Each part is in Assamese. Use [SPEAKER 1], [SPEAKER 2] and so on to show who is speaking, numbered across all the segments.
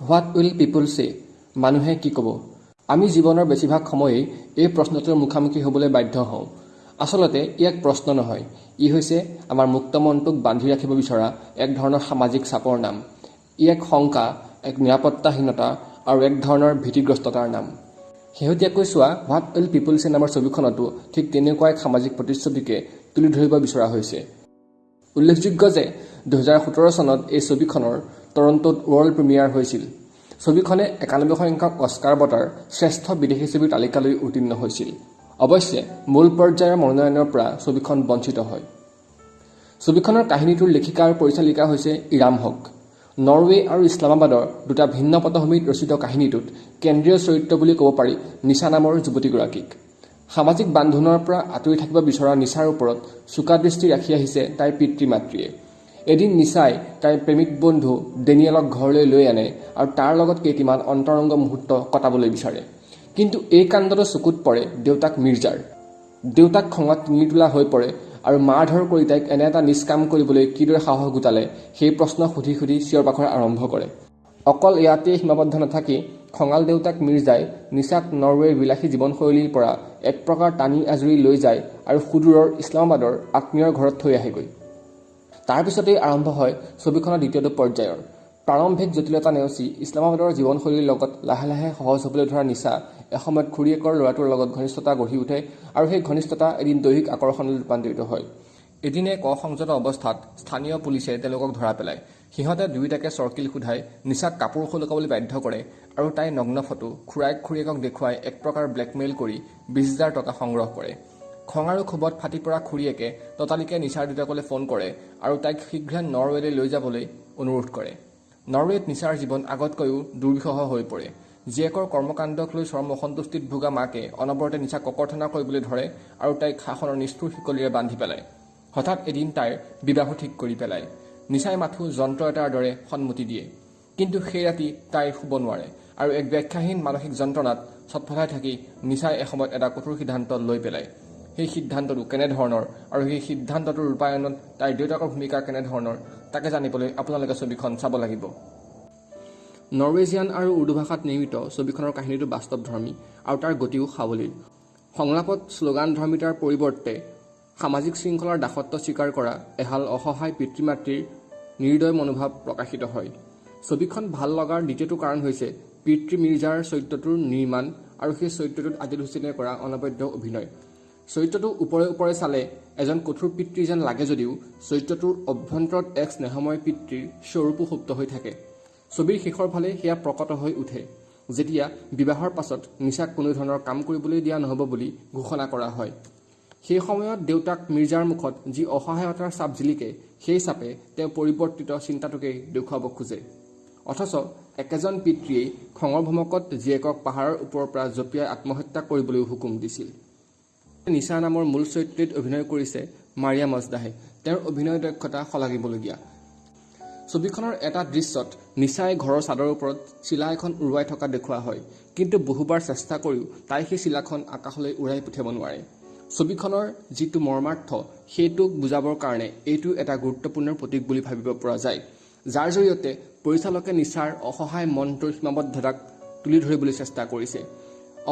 [SPEAKER 1] হোৱাট উইল পিপল সে মানুহে কি ক'ব আমি জীৱনৰ বেছিভাগ সময়েই এই প্ৰশ্নটোৰ মুখামুখি হ'বলৈ বাধ্য হওঁ আচলতে ইয়াক প্ৰশ্ন নহয় ই হৈছে আমাৰ মুক্ত মনটোক বান্ধি ৰাখিব বিচৰা এক ধৰণৰ সামাজিক চাপৰ নাম ই এক শংকা এক নিৰাপত্তাহীনতা আৰু এক ধৰণৰ ভীতিগ্ৰস্ততাৰ নাম শেহতীয়াকৈ চোৱা হোৱাট উইল পিপল সে নামৰ ছবিখনতো ঠিক তেনেকুৱা এক সামাজিক প্ৰতিচ্ছবিকে তুলি ধৰিব বিচৰা হৈছে উল্লেখযোগ্য যে 2017 চনত এই ছবিখনৰ টৰন্টোত ৱৰ্ল্ড প্ৰিমিয়াৰ হৈছিল ছবিখনে 91 সংখ্যক অস্কাৰ বঁটাৰ শ্ৰেষ্ঠ বিদেশী ছবিৰ তালিকালৈ উত্তীৰ্ণ হৈছিল অৱশ্যে মূল পৰ্যায়ৰ মনোনয়নৰ পৰা ছবিখন বঞ্চিত হয় ছবিখনৰ কাহিনীটোৰ লেখিকা আৰু পৰিচালিকা হৈছে ইৰাম হক নৰৱে আৰু ইছলামাবাদৰ দুটা ভিন্ন পটভূমিত ৰচিত কাহিনীটোত কেন্দ্ৰীয় চৰিত্ৰ বুলি ক'ব পাৰি নিশা নামৰ যুৱতীগৰাকীক সামাজিক বান্ধোনৰ পৰা আঁতৰি থাকিব বিচৰা নিশাৰ ওপৰত চোকা দৃষ্টি ৰাখি আহিছে তাইৰ পিতৃ মাতৃয়ে এদিন নিশাই তাইৰ প্ৰেমিক বন্ধু ডেনিয়েলক ঘৰলৈ লৈ আনে আৰু তাৰ লগত কেইটিমান অন্তৰংগ মুহূৰ্ত কটাবলৈ বিচাৰে কিন্তু এই কাণ্ডটো চকুত পৰে দেউতাক মিৰ্জাৰ দেউতাক খঙত নিৰ্তোলা হৈ পৰে আৰু মাৰধৰ কৰি তাইক এনে এটা নিষ্কাম কৰিবলৈ কিদৰে সাহস গোটালে সেই প্ৰশ্ন সুধি সুধি চিঞৰ বাখৰ আৰম্ভ কৰে অকল ইয়াতেই সীমাবদ্ধ নাথাকি খঙাল দেউতাক মিৰ্জাই নিশাক নৰৱেৰ বিলাসী জীৱনশৈলীৰ পৰা এক প্ৰকাৰ টানি আজৰি লৈ যায় আৰু সুদূৰৰ ইছলামাবাদৰ আত্মীয়ৰ ঘৰত থৈ আহেগৈ তাৰ পিছতেই আৰম্ভ হয় ছবিখনৰ দ্বিতীয়টো পৰ্যায়ৰ প্ৰাৰম্ভিক জটিলতা নেওচি ইছলামাবাদৰ জীৱনশৈলীৰ লগত লাহে লাহে সহজ হ'বলৈ ধৰা নিশা এসময়ত খুৰীয়েকৰ ল'ৰাটোৰ লগত ঘনিষ্ঠতা গঢ়ি উঠে আৰু সেই ঘনিষ্ঠতা এদিন দৈহিক আকৰ্ষণলৈ ৰূপান্তৰিত হয় এদিনে সংযত অৱস্থাত স্থানীয় পুলিচে তেওঁলোকক ধৰা পেলায় সিহঁতে দুয়োটাকে চৰ্কিল সোধাই নিশাক কাপোৰ সলকাবলৈ বাধ্য কৰে আৰু তাই নগ্ন ফটো খুৰীয়েকক দেখুৱাই এক প্ৰকাৰ ব্লেকমেইল কৰি 20,000 টকা সংগ্ৰহ কৰে খং আৰু ক্ষোভত ফাটি পৰা খুৰীয়েকে ততালিকে নিশাৰ দেউতাকলৈ ফোন কৰে আৰু তাইক শীঘ্ৰে নৰৱেলৈ লৈ যাবলৈ অনুৰোধ কৰে নৰৱেত নিশাৰ জীৱন আগতকৈও দুৰ্বিষহ হৈ পৰে জীয়েকৰ কৰ্মকাণ্ডক লৈ চৰম অসন্তুষ্টিত ভোগা মাকে অনবৰতে নিশাক ককৰ্থনা কৰিবলৈ ধৰে আৰু তাইক শাসনৰ নিষ্ঠুৰ শিকলিৰে বান্ধি পেলায় হঠাৎ এদিন তাইৰ বিবাহো ঠিক কৰি পেলায় নিশাই মাথো যন্ত্ৰ এটাৰ দৰে সন্মতি দিয়ে কিন্তু সেই ৰাতি তাই শুব নোৱাৰে আৰু এক ব্যাখ্যাহীন মানসিক যন্ত্ৰণাত ছটফটাই থাকি নিশাই এসময়ত এটা কঠোৰ সিদ্ধান্ত লৈ পেলায় সেই সিদ্ধান্তটো কেনেধৰণৰ আৰু সেই সিদ্ধান্তটোৰ ৰূপায়ণত তাইৰ দেউতাকৰ ভূমিকা কেনেধৰণৰ তাকে জানিবলৈ আপোনালোকে ছবিখন চাব লাগিব নৰৱেজিয়ান আৰু উৰ্দু ভাষাত নিৰ্মিত ছবিখনৰ কাহিনীটো বাস্তৱধৰ্মী আৰু তাৰ গতিও সাৱলীল সংলাপত শ্লোগানধৰ্মিতাৰ পৰিৱৰ্তে সামাজিক শৃংখলাৰ দাসত্ব স্বীকাৰ কৰা এহাল অসহায় পিতৃ মাতৃৰ নিৰ্দয় মনোভাৱ প্ৰকাশিত হয় ছবিখন ভাল লগাৰ দ্বিতীয়টো কাৰণ হৈছে পিতৃ মিৰ্জাৰ চৰিত্ৰটোৰ নিৰ্মাণ আৰু সেই চৰিত্ৰটোত আদিল হুছেইনে কৰা অনবদ্য অভিনয় চৰিত্ৰটো ওপৰে চালে এজন কঠোৰ পিতৃ যেন লাগে যদিও চৰিত্ৰটোৰ অভ্যন্তৰত এক স্নেহময় পিতৃৰ স্বৰূপো সুপ্ত হৈ থাকে ছবিৰ শেষৰ ফালে সেয়া প্ৰকট হৈ উঠে যেতিয়া বিবাহৰ পাছত নিশাক কোনো ধৰণৰ কাম কৰিবলৈ দিয়া নহ'ব বুলি ঘোষণা কৰা হয় সেই সময়ত দেউতাক মিৰ্জাৰ মুখত যি অসহায়তাৰ চাপ জিলিকে সেই চাপে তেওঁ পৰিৱৰ্তিত চিন্তাটোকেই দেখুৱাব খোজে অথচ একেজন পিতৃয়েই খঙৰ ভমকত জীয়েকক পাহাৰৰ ওপৰৰ পৰা জঁপিয়াই আত্মহত্যা কৰিবলৈ হুকুম দিছিল নিশা নামৰ মূল চৰিত্ৰটিত অভিনয় কৰিছে মাৰিয়া মজদাহে তেওঁৰ অভিনয় দক্ষতা শলাগিবলগীয়া ছবিখনৰ এটা দৃশ্যত নিশাই ঘৰৰ চাদৰ ওপৰত চিলা এখন উৰুৱাই থকা দেখুওৱা হয় কিন্তু বহুবাৰ চেষ্টা কৰিও তাই সেই চিলাখন আকাশলৈ উৰাই পঠিয়াব নোৱাৰে ছবিখনৰ যিটো মৰ্মাৰ্থ সেইটোক বুজাবৰ কাৰণে এইটো এটা গুৰুত্বপূৰ্ণ প্ৰতীক বুলি ভাবিব পৰা যায় যাৰ জৰিয়তে পৰিচালকে নিশাৰ অসহায় মনটোৰ সীমাবদ্ধতাক তুলি ধৰিবলৈ চেষ্টা কৰিছে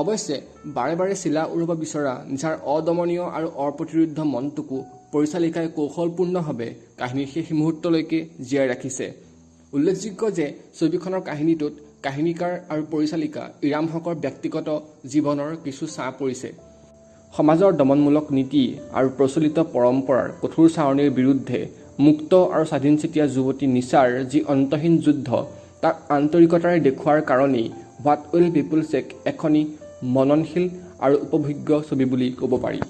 [SPEAKER 1] অৱশ্যে বাৰে বাৰে চিলা উৰুৱাব বিচৰা নিশাৰ অদমনীয় আৰু অপ্ৰতিৰোধ্য মনটোকো পৰিচালিকাই কৌশলপূৰ্ণভাৱে কাহিনীৰ শেষ মুহূৰ্তলৈকে জীয়াই ৰাখিছে উল্লেখযোগ্য যে ছবিখনৰ কাহিনীটোত কাহিনীকাৰ আৰু পৰিচালিকা ইৰাম হকৰ ব্যক্তিগত জীৱনৰ কিছু ছাঁ পৰিছে সমাজৰ দমনমূলক নীতি আৰু প্ৰচলিত পৰম্পৰাৰ কঠোৰ চাৱনিৰ বিৰুদ্ধে মুক্ত আৰু স্বাধীনচিতীয়া যুৱতী নিশাৰ যি অন্তহীন যুদ্ধ তাক আন্তৰিকতাৰে দেখুওৱাৰ কাৰণেই হোৱাট উইল পিপল সে এখনি মননশীল আৰু উপভোগ্য ছবি বুলি ক'ব পাৰি